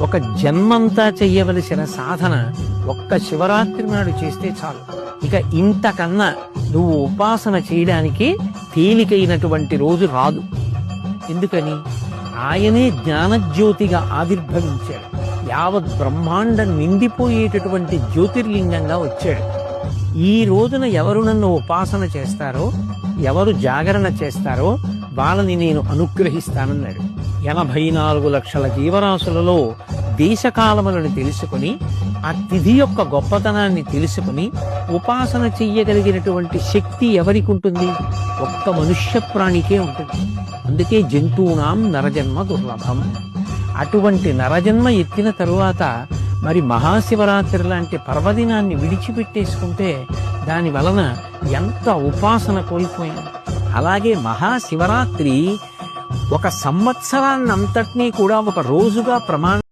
ఒక జన్మంతా చెయ్యవలసిన సాధన ఒక్క శివరాత్రి నాడు చేస్తే చాలు. ఇక ఇంతకన్నా నువ్వు ఉపాసన చేయడానికి తేలికైనటువంటి రోజు రాదు. ఎందుకని? ఆయనే జ్ఞానజ్యోతిగా ఆవిర్భవించాడు. యావత్ బ్రహ్మాండం నిండిపోయేటటువంటి జ్యోతిర్లింగంగా వచ్చాడు. ఈ రోజున ఎవరు నన్ను ఉపాసన చేస్తారో, ఎవరు జాగరణ చేస్తారో వాళ్ళని నేను అనుగ్రహిస్తానన్నాడు. 84 లక్షల జీవరాశులలో దేశకాలములను తెలుసుకుని, ఆ తిథి యొక్క గొప్పతనాన్ని తెలుసుకుని ఉపాసన చెయ్యగలిగినటువంటి శక్తి ఎవరికి ఉంటుంది? ఒక్క మనుష్య ప్రాణికే ఉంటుంది. అందుకే జంతువునాం నరజన్మ దుర్లభం. అటువంటి నరజన్మ ఎత్తిన తరువాత మరి మహాశివరాత్రి లాంటి పర్వదినాన్ని విడిచిపెట్టేసుకుంటే దాని వలన ఎంత ఉపాసన కోల్పోయాం. అలాగే మహాశివరాత్రి ఒక సంవత్సరాన్నంతటినీ కూడా ఒక రోజుగా